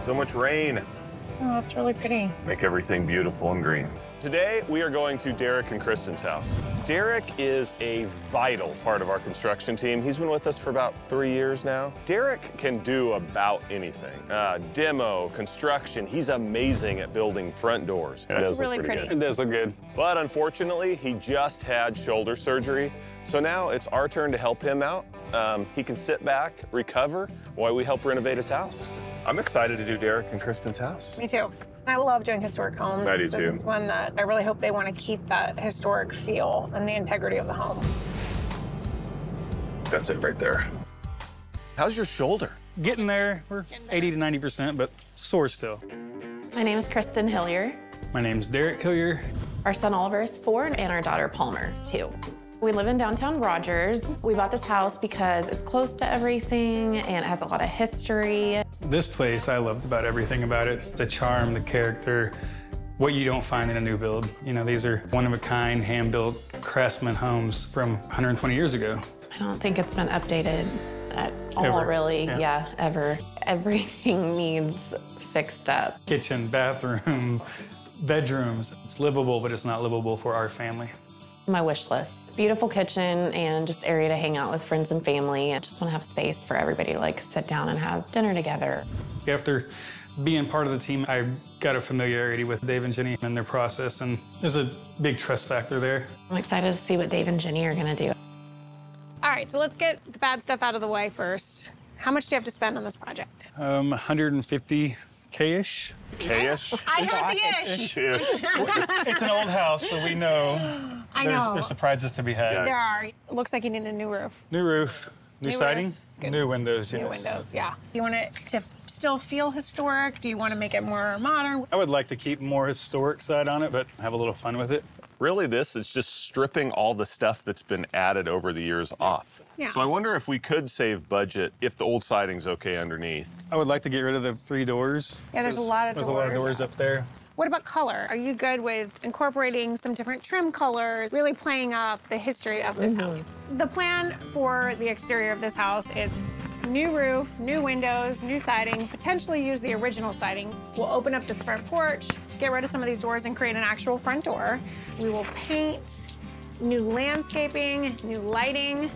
So much rain. Oh, that's really pretty. Make everything beautiful and green. Today, we are going to Derek and Kristen's house. Derek is a vital part of our construction team. He's been with us for about 3 years now. Derek can do about anything. Demo, construction. He's amazing at building front doors. It does really pretty. It does look good. But unfortunately, he just had shoulder surgery. So now it's our turn to help him out. He can sit back, recover, while we help renovate his house. I'm excited to do Derek and Kristen's house. Me too. I love doing historic homes. I do too. This is one that I really hope they want to keep that historic feel and the integrity of the home. That's it right there. How's your shoulder? Getting there. We're 80 to 90%, but sore still. My name is Kristen Hillyer. My name's Derek Hillyer. Our son Oliver is 4, and our daughter Palmer is 2. We live in downtown Rogers. We bought this house because it's close to everything and it has a lot of history. This place, I loved about everything about it. The charm, the character, what you don't find in a new build. You know, these are one-of-a-kind, hand-built craftsman homes from 120 years ago. I don't think it's been updated at all, Ever. really. Yeah, ever. Everything needs fixed up. Kitchen, bathroom, bedrooms. It's livable, but it's not livable for our family. My wish list. Beautiful kitchen and just area to hang out with friends and family. I just want to have space for everybody to like sit down and have dinner together. After being part of the team, I got a familiarity with Dave and Jenny and their process, and there's a big trust factor there. I'm excited to see what Dave and Jenny are going to do. All right, so let's get the bad stuff out of the way first. How much do you have to spend on this project? 150K-ish. K-ish? I heard the ish. It's an old house, so we know, I know. there's surprises to be had. There are. It looks like you need a new roof. New roof, new siding, roof. Good. new windows, yes. New windows, yeah. Do you want it to still feel historic? Do you want to make it more modern? I would like to keep more historic side on it, but have a little fun with it. Really, this is just stripping all the stuff that's been added over the years off. Yeah. So I wonder if we could save budget if the old siding's okay underneath. I would like to get rid of the 3 doors. Yeah, there's a lot of There's a lot of doors. doors up there. What about color? Are you good with incorporating some different trim colors, really playing up the history of this house? The plan for the exterior of this house is new roof, new windows, new siding, potentially use the original siding. We'll open up this front porch, get rid of some of these doors and create an actual front door. We will paint, new landscaping, new lighting.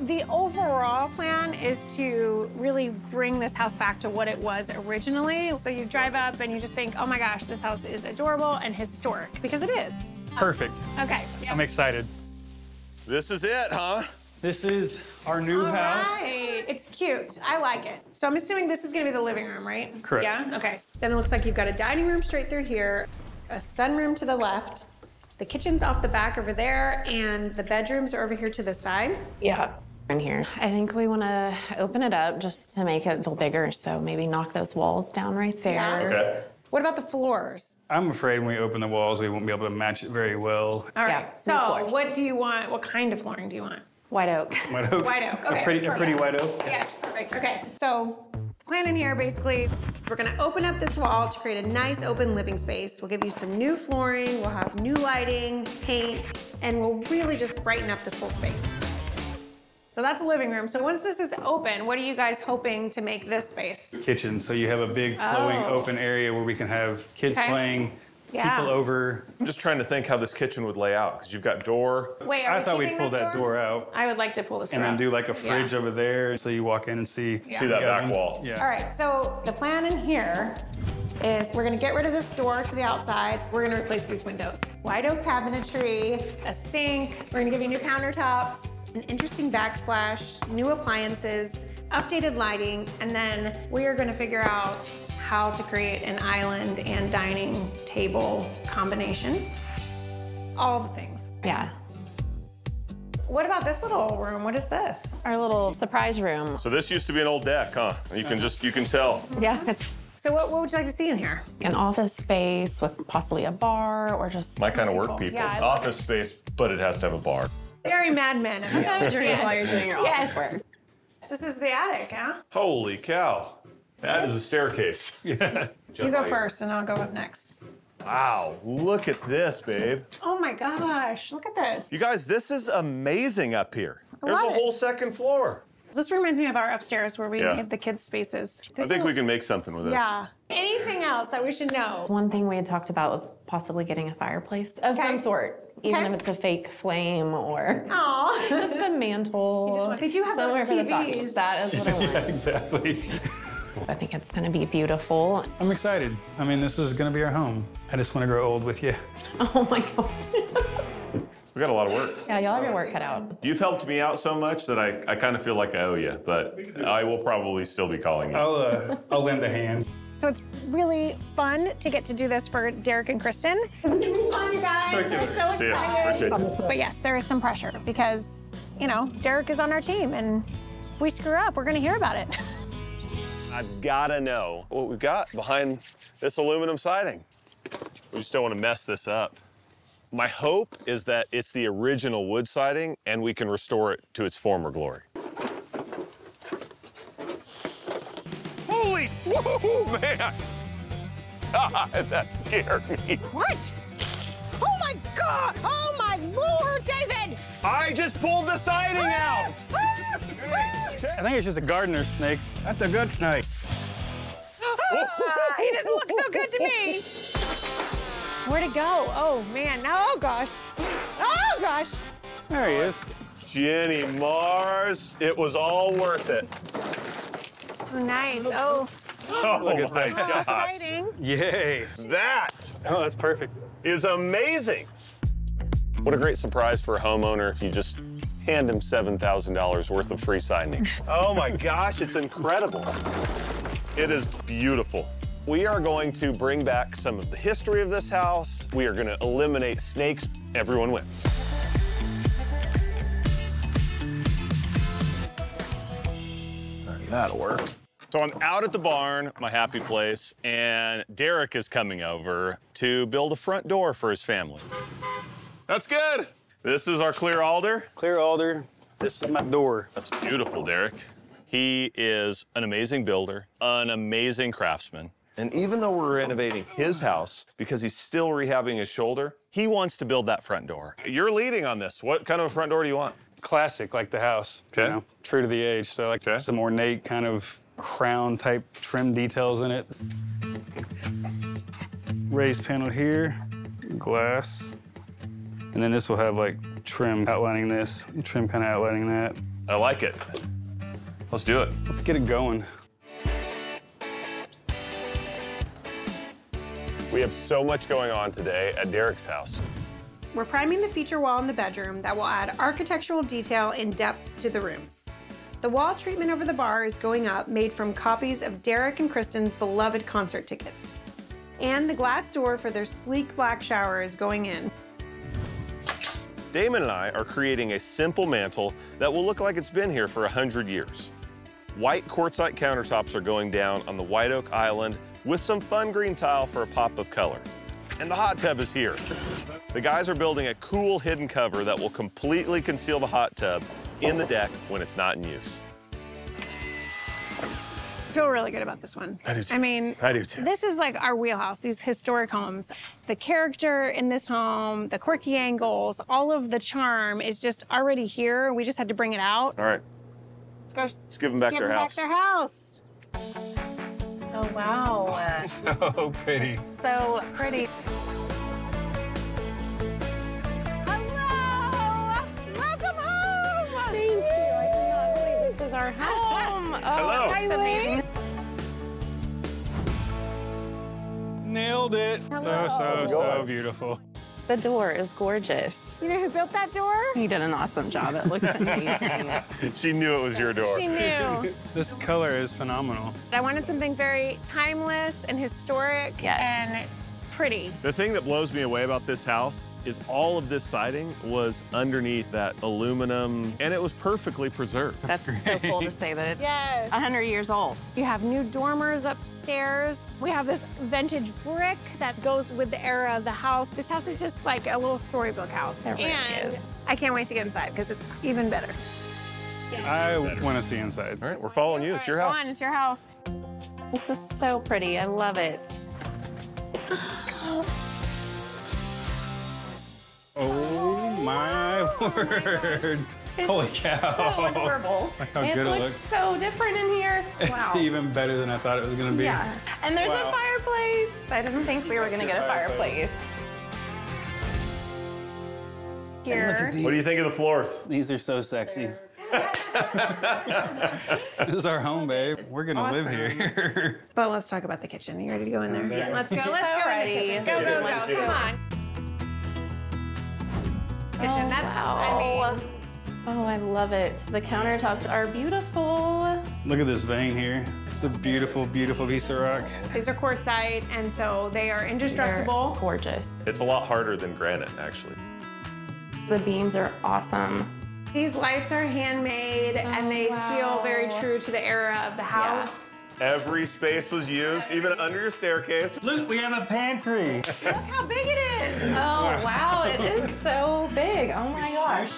The overall plan is to really bring this house back to what it was originally. So you drive up and you just think, oh my gosh, this house is adorable and historic, because it is. Perfect. Okay. I'm excited. This is it, huh? This is our new house. Right. It's cute. I like it. So I'm assuming this is gonna be the living room, right? Correct. Yeah? Okay. Then it looks like you've got a dining room straight through here, a sunroom to the left, the kitchen's off the back over there, and the bedrooms are over here to the side. Yeah. In here. I think we want to open it up just to make it feel bigger, so maybe knock those walls down right there. Yeah. Okay. What about the floors? I'm afraid when we open the walls, we won't be able to match it very well. All right. Yeah, new So floors. what do you want? What kind of flooring do you want? White oak. White oak. White oak. Okay. A pretty perfect. white oak. Yes, perfect. Okay, so the plan in here, basically, we're gonna open up this wall to create a nice open living space. We'll give you some new flooring, we'll have new lighting, paint, and we'll really just brighten up this whole space. So that's the living room. So once this is open, what are you guys hoping to make this space? Kitchen, so you have a big flowing open area where we can have kids Okay. playing, Yeah. people over. I'm just trying to think how this kitchen would lay out, because you've got door. Wait, are I we thought we'd keeping pull this that door out I would like to pull this door and then out. do like a fridge Yeah. over there, so you walk in and see. Yeah. See that the back oven. wall. Yeah. All right, so the plan in here is we're gonna get rid of this door to the outside. We're gonna replace these windows. White oak cabinetry, a sink. We're gonna give you new countertops, an interesting backsplash, new appliances, updated lighting, and then we are gonna figure out how to create an island and dining table combination. All the things. Yeah. What about this little room? What is this? Our little surprise room. So this used to be an old deck, huh? You can tell. Yeah, it's So what would you like to see in here? an office space with possibly a bar or just... My kind of work Cool. people. Yeah, I love Office space, but it has to have a bar. Very Mad Men. Drink while you're doing your Yes. office work. This is the attic, huh? Holy cow. That is a staircase. Yeah. You go first and I'll go up next. Wow, look at this, babe. Oh my gosh, look at this. You guys, this is amazing up here. There's love a it. whole second floor. This reminds me of our upstairs where we have the kids' spaces. I think we can make something with this. Yeah. Anything else that we should know? One thing we had talked about was possibly getting a fireplace of some sort, even if it's a fake flame or just a mantle. They do have those TVs. That is what I want. Yeah, exactly. I think it's gonna be beautiful. I'm excited. I mean, this is gonna be our home. I just want to grow old with you. Oh my God. We got a lot of work. Yeah, y'all have your work cut out. You've helped me out so much that I kind of feel like I owe you, but I will probably still be calling you. I'll lend a hand. So it's really fun to get to do this for Derek and Kristen. It's gonna be fun, you guys. We're so excited. See ya. Appreciate it. But yes, there is some pressure because, you know, Derek is on our team, and if we screw up, we're gonna hear about it. I've gotta know what we've got behind this aluminum siding. We just don't want to mess this up. My hope is that it's the original wood siding and we can restore it to its former glory. Holy, whoa, man! God, that scared me. What? Oh my God! Oh my Lord, David! I just pulled the siding out! I think it's just a gardener's snake. That's a good snake. He doesn't look so good to me. Where'd it go? Oh, man. Oh, gosh. Oh, gosh. There he is. Jenny Mars, it was all worth it. Oh, nice. Oh, Oh, Look at my that. gosh. exciting. Yay. That Oh, that's perfect. is amazing. What a great surprise for a homeowner if you just hand him $7,000 worth of free siding. Oh my gosh, it's incredible. It is beautiful. We are going to bring back some of the history of this house. We are going to eliminate snakes. Everyone wins. All right, that'll work. So I'm out at the barn, my happy place, and Derek is coming over to build a front door for his family. That's good. This is our clear alder. Clear alder. This is my door. That's beautiful, Derek. He is an amazing builder, an amazing craftsman. And even though we're renovating his house because he's still rehabbing his shoulder, he wants to build that front door. You're leading on this. What kind of a front door do you want? Classic, like the house. Okay. You know, true to the age. So like some ornate kind of crown type trim details in it. Raised panel here, glass. And then this will have like trim outlining this, trim kind of outlining that. I like it. Let's do it. Let's get it going. We have so much going on today at Derek's house. We're priming the feature wall in the bedroom that will add architectural detail and depth to the room. The wall treatment over the bar is going up, made from copies of Derek and Kristen's beloved concert tickets. And the glass door for their sleek black shower is going in. Damon and I are creating a simple mantle that will look like it's been here for 100 years. White quartzite countertops are going down on the white oak island with some fun green tile for a pop of color. And the hot tub is here. The guys are building a cool hidden cover that will completely conceal the hot tub in the deck when it's not in use. I feel really good about this one. I do too. I mean, I do too. This is like our wheelhouse, these historic homes. The character in this home, the quirky angles, all of the charm is just already here. We just had to bring it out. All right, Let's go. let's give them back their house. Back their house. Oh, wow. So pretty. So pretty. Hello! Welcome home! Thank you. I cannot believe this is our home. Oh, Hello. that's amazing. Nailed it. So beautiful. The door is gorgeous. You know who built that door? You did an awesome job. It looks amazing. She knew it was your door. She knew. This color is phenomenal. I wanted something very timeless and historic and pretty. The thing that blows me away about this house is all of this siding was underneath that aluminum, and it was perfectly preserved. That's so cool to say that it's Yes. 100 years old. You have new dormers upstairs. We have this vintage brick that goes with the era of the house. This house is just like a little storybook house. It really and is. I can't wait to get inside because it's even better. I want to see inside. All right, we're following you. It's your Go house. on, it's your house. This is so pretty. I love it. Oh my word. Holy cow. So adorable. Look how good it looks. So different in here. It's Wow. even better than I thought it was gonna be. Yeah. And there's a fireplace. I didn't think we were gonna get a fireplace. Here. What do you think of the floors? These are so sexy. This is our home, babe. We're gonna live here. But let's talk about the kitchen. You ready to go in there? Yeah. Let's go. Let's go in the kitchen. Go, go, go. Come on. Kitchen. That's. I mean. Oh, I love it. The countertops are beautiful. Look at this vein here. It's a beautiful, beautiful piece of rock. These are quartzite, and so they are indestructible. They're gorgeous. It's a lot harder than granite, actually. The beams are awesome. These lights are handmade, and they feel very true to the era of the house. Every space was used, even under your staircase. Look, we have a pantry. Look how big it is. Oh, wow, it is so big. Oh my gosh.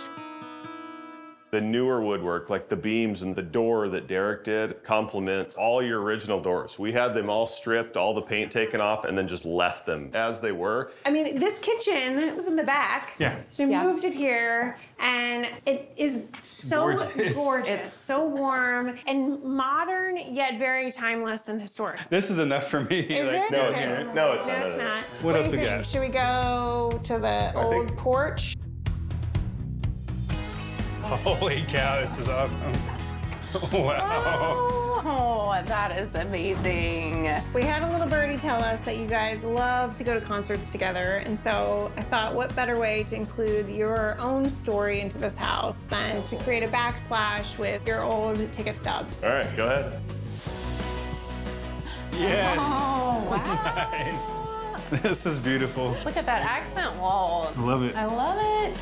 The newer woodwork, like the beams and the door that Derek did, complements all your original doors. We had them all stripped, all the paint taken off, and then just left them as they were. I mean, this kitchen was in the back. Yeah. So we moved it here, and it is so gorgeous. It's so warm and modern, yet very timeless and historic. This is enough for me. Is it? No, Okay. it's not. No, it's No, not. it's not. What else do you we think? got? Should we go to the old porch? Holy cow, this is awesome. Wow. Oh, that is amazing. We had a little birdie tell us that you guys love to go to concerts together, and so I thought what better way to include your own story into this house than to create a backsplash with your old ticket stubs. All right, go ahead. Yes. Oh, wow. Nice. This is beautiful. Look at that accent wall. I love it. I love it.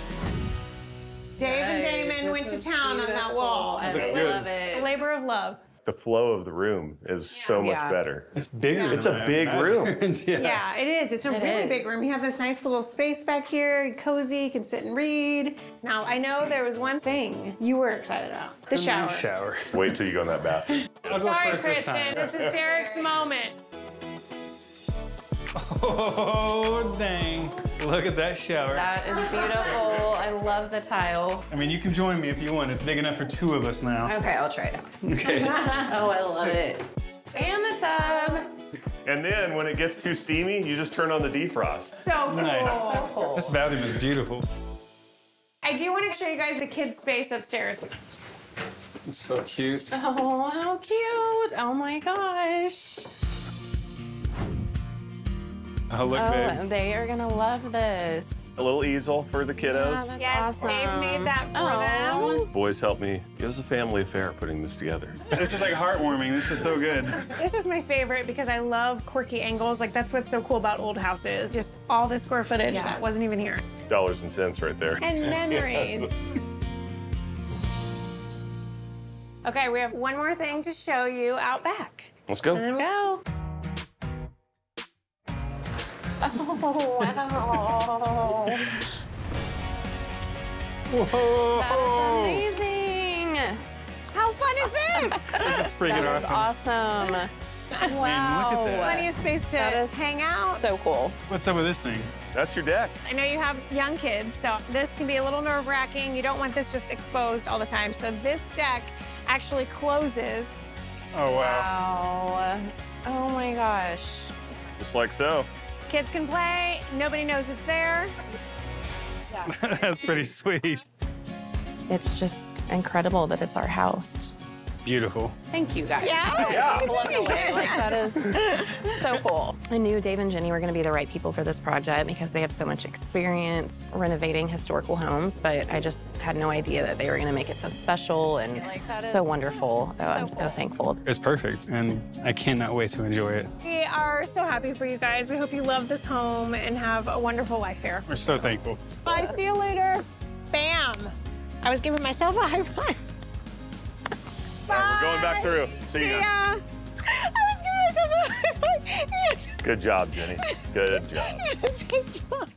Dave and Damon went to town on that wall. I Looks It good. was a labor of love. The flow of the room is so much better. It's bigger. It's a big room. Yeah, it is. It's a really big is. room. You have this nice little space back here, cozy, you can sit and read. Now, I know there was one thing you were excited about, the shower. Shower. Wait till you go in that bath. I'll go Sorry, first this time. Kristen, this is Derek's moment. Oh, dang. Look at that shower. That is beautiful. I love the tile. I mean, you can join me if you want. It's big enough for 2 of us now. Okay, I'll try it out. Okay. Oh, I love it. And the tub. And then when it gets too steamy, you just turn on the defrost. So cool. Nice. So cool. This bathroom is beautiful. I do want to show you guys the kids' space upstairs. It's so cute. Oh, how cute. Oh my gosh. Oh, look, babe. They are gonna love this. A little easel for the kiddos. That's Yes, awesome. Dave made that for them. Boys helped me. It was a family affair putting this together. This is like heartwarming. This is so good. This is my favorite because I love quirky angles. Like, that's what's so cool about old houses. Just all the square footage that wasn't even here. Dollars and cents right there. And memories. Okay, we have one more thing to show you out back. Let's go. And then we'll Go. Oh, wow. Whoa. That is amazing. How fun is this? This is freaking That is awesome. awesome. Man, Wow. look at that. Plenty of space to That is hang out. So cool. What's up with this thing? That's your deck. I know you have young kids, so this can be a little nerve-wracking. You don't want this just exposed all the time. So this deck actually closes. Oh, wow. Wow. Oh my gosh. Just like so. Kids can play, nobody knows it's there. That's pretty sweet. It's just incredible that it's our house. Beautiful. Thank you, guys. Yeah. I'm blown away. Like, that is so cool. I knew Dave and Jenny were going to be the right people for this project because they have so much experience renovating historical homes, but I just had no idea that they were going to make it so special and so wonderful. So I'm so thankful. It's perfect, and I cannot wait to enjoy it. We are so happy for you guys. We hope you love this home and have a wonderful life here. We're so thankful. Bye, see you later. Bam. I was giving myself a high five. We're going back through. See ya. I was giving myself a high five. Good job, Jenny. Good job. Fist bump.